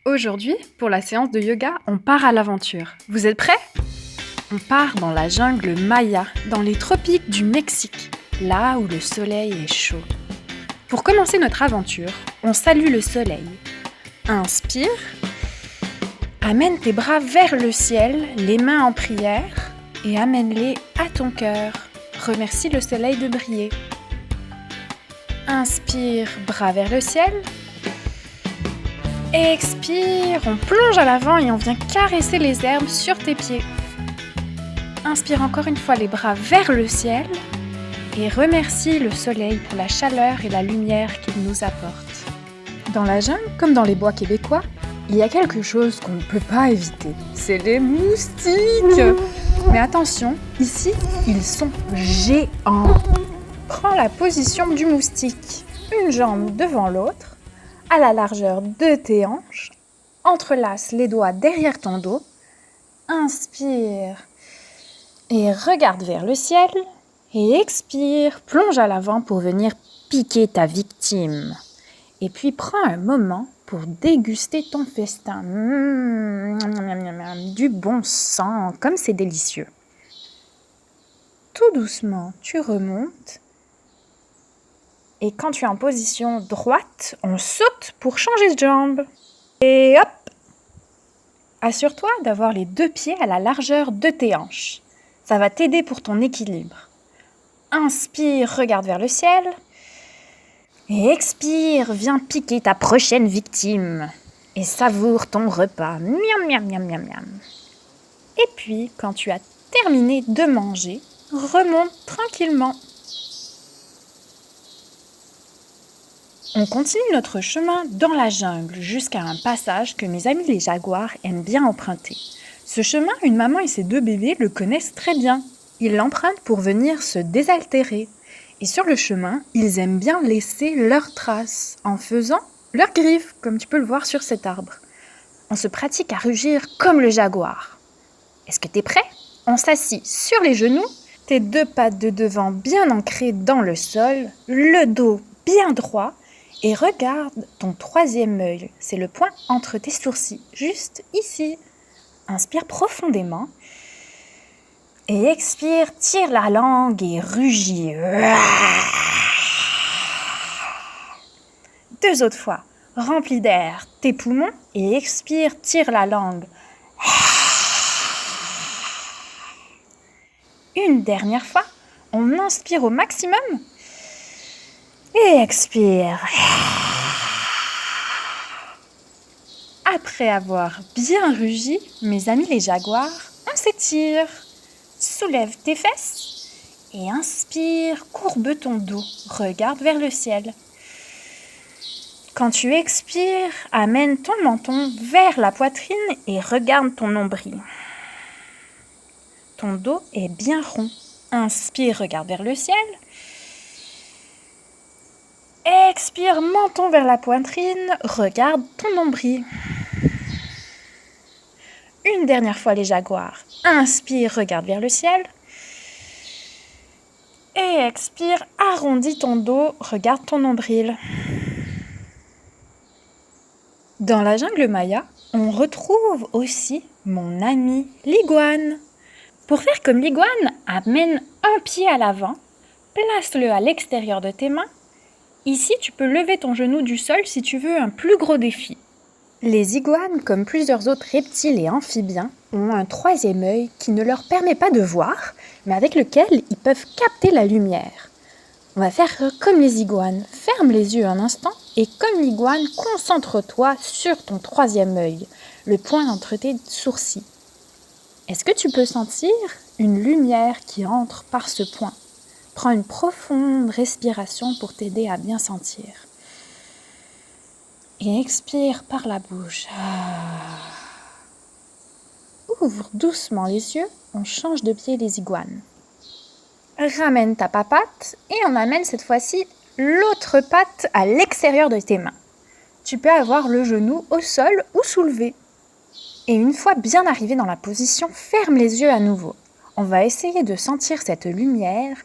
Aujourd'hui, pour la séance de yoga, on part à l'aventure. Vous êtes prêts? On part dans la jungle Maya, dans les tropiques du Mexique, là où le soleil est chaud. Pour commencer notre aventure, on salue le soleil. Inspire. Amène tes bras vers le ciel, les mains en prière, et amène-les à ton cœur. Remercie le soleil de briller. Inspire, bras vers le ciel. Expire, on plonge à l'avant et on vient caresser les herbes sur tes pieds. Inspire encore une fois les bras vers le ciel et remercie le soleil pour la chaleur et la lumière qu'il nous apporte. Dans la jungle, comme dans les bois québécois, il y a quelque chose qu'on ne peut pas éviter. C'est les moustiques. Mais attention, ici, ils sont géants. Prends la position du moustique, une jambe devant l'autre, à la largeur de tes hanches, entrelace les doigts derrière ton dos, inspire et regarde vers le ciel, et expire, plonge à l'avant pour venir piquer ta victime. Et puis prends un moment pour déguster ton festin. Du bon sang, comme c'est délicieux. Tout doucement, tu remontes. Et quand tu es en position droite, on saute pour changer de jambe. Et hop! Assure-toi d'avoir les deux pieds à la largeur de tes hanches. Ça va t'aider pour ton équilibre. Inspire, regarde vers le ciel. Et expire, viens piquer ta prochaine victime. Et savoure ton repas. Miam, miam, miam, miam, miam. Et puis, quand tu as terminé de manger, remonte tranquillement. On continue notre chemin dans la jungle jusqu'à un passage que mes amis les jaguars aiment bien emprunter. Ce chemin, une maman et ses deux bébés le connaissent très bien. Ils l'empruntent pour venir se désaltérer. Et sur le chemin, ils aiment bien laisser leurs traces en faisant leurs griffes, comme tu peux le voir sur cet arbre. On se pratique à rugir comme le jaguar. Est-ce que t'es prêt? On s'assit sur les genoux, tes deux pattes de devant bien ancrées dans le sol, le dos bien droit, et regarde ton troisième œil. C'est le point entre tes sourcils, juste ici. Inspire profondément. Et expire, tire la langue et rugis. Deux autres fois. Remplis d'air tes poumons et expire, tire la langue. Une dernière fois. On inspire au maximum. Et expire. Après avoir bien rugi, mes amis les jaguars, on s'étire. Soulève tes fesses et inspire, courbe ton dos, regarde vers le ciel. Quand tu expires, amène ton menton vers la poitrine et regarde ton nombril. Ton dos est bien rond. Inspire, regarde vers le ciel. Expire, menton vers la poitrine, regarde ton nombril. Une dernière fois les jaguars. Inspire, regarde vers le ciel. Et expire, arrondis ton dos, regarde ton nombril. Dans la jungle Maya, on retrouve aussi mon ami l'iguane. Pour faire comme l'iguane, amène un pied à l'avant, place-le à l'extérieur de tes mains. Ici, tu peux lever ton genou du sol si tu veux un plus gros défi. Les iguanes, comme plusieurs autres reptiles et amphibiens, ont un troisième œil qui ne leur permet pas de voir, mais avec lequel ils peuvent capter la lumière. On va faire comme les iguanes. Ferme les yeux un instant et comme l'iguane, concentre-toi sur ton troisième œil, le point entre tes sourcils. Est-ce que tu peux sentir une lumière qui entre par ce point? Prends une profonde respiration pour t'aider à bien sentir. Et expire par la bouche. Ouvre doucement les yeux, on change de pied les iguanes. Ramène ta papate et on amène cette fois-ci l'autre patte à l'extérieur de tes mains. Tu peux avoir le genou au sol ou soulevé. Et une fois bien arrivé dans la position, ferme les yeux à nouveau. On va essayer de sentir cette lumière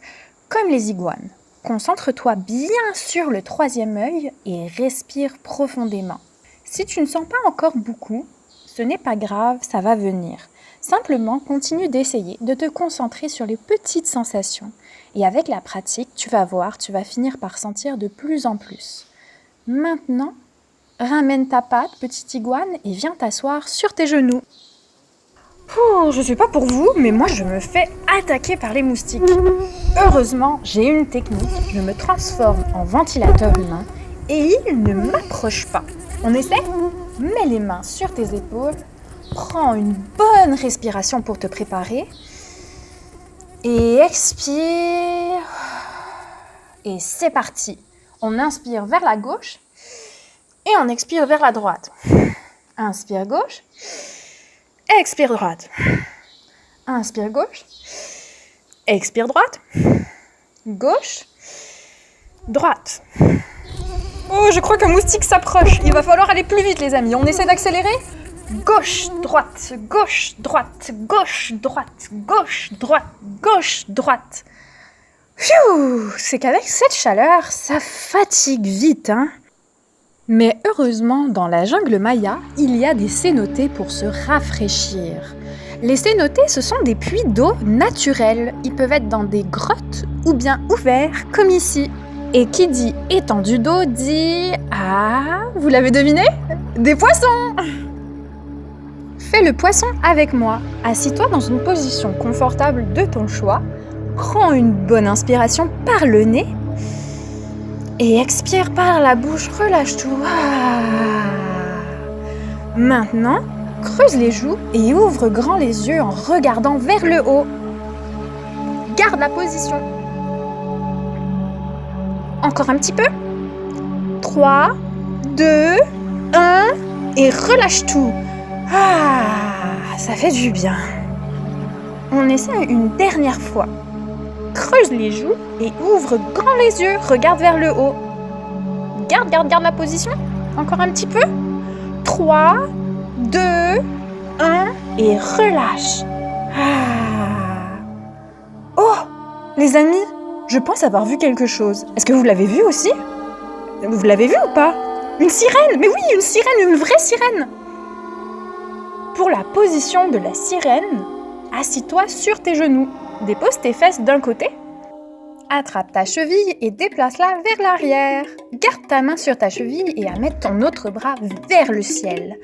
comme les iguanes. Concentre-toi bien sur le troisième œil et respire profondément. Si tu ne sens pas encore beaucoup, ce n'est pas grave, ça va venir. Simplement, continue d'essayer, de te concentrer sur les petites sensations. Et avec la pratique, tu vas voir, tu vas finir par sentir de plus en plus. Maintenant, ramène ta patte, petite iguane, et viens t'asseoir sur tes genoux. Je sais pas pour vous, mais moi je me fais attaquer par les moustiques. Heureusement, j'ai une technique, je me transforme en ventilateur humain et ils ne m'approchent pas. On essaie ? Mets les mains sur tes épaules, prends une bonne respiration pour te préparer et expire. Et c'est parti. On inspire vers la gauche et on expire vers la droite. Inspire gauche, expire droite. Inspire gauche, expire droite, gauche, droite. Oh, je crois qu'un moustique s'approche. Il va falloir aller plus vite, les amis. On essaie d'accélérer ? Gauche, droite, gauche, droite, gauche, droite, gauche, droite, gauche, droite. Pfiou, c'est qu'avec cette chaleur, ça fatigue vite, hein ? Mais heureusement, dans la jungle maya, il y a des cénotes pour se rafraîchir. Les cénotes, ce sont des puits d'eau naturels. Ils peuvent être dans des grottes ou bien ouverts, comme ici. Et qui dit étendue d'eau dit... Ah, vous l'avez deviné ? Des poissons ! Fais le poisson avec moi. Assis-toi dans une position confortable de ton choix. Prends une bonne inspiration par le nez. Et expire par la bouche, relâche tout. Maintenant, creuse les joues et ouvre grand les yeux en regardant vers le haut. Garde la position. Encore un petit peu. 3, 2, 1 et relâche tout. Ça fait du bien. On essaie une dernière fois. Creuse les joues et ouvre grand les yeux. Regarde vers le haut. Garde la position. Encore un petit peu. 3, 2, 1 et relâche. Oh, les amis, je pense avoir vu quelque chose. Est-ce que vous l'avez vu aussi ? Vous l'avez vu ou pas ? Une sirène ! Mais oui, une sirène, une vraie sirène ! Pour la position de la sirène, assis-toi sur tes genoux. Dépose tes fesses d'un côté. Attrape ta cheville et déplace-la vers l'arrière. Garde ta main sur ta cheville et amène ton autre bras vers le ciel.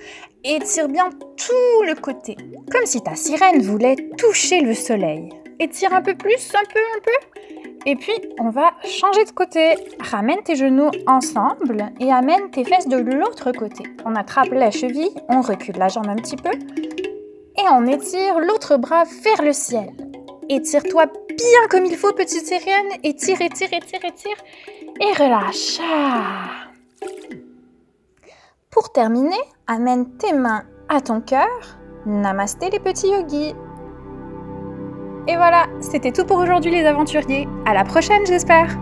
Étire bien tout le côté, comme si ta sirène voulait toucher le soleil. Étire un peu plus, un peu. Et puis, on va changer de côté. Ramène tes genoux ensemble et amène tes fesses de l'autre côté. On attrape la cheville, on recule la jambe un petit peu et on étire l'autre bras vers le ciel. Étire-toi bien comme il faut, petite sirène. Étire et relâche. Pour terminer, amène tes mains à ton cœur. Namasté les petits yogis. Et voilà, c'était tout pour aujourd'hui les aventuriers. À la prochaine, j'espère.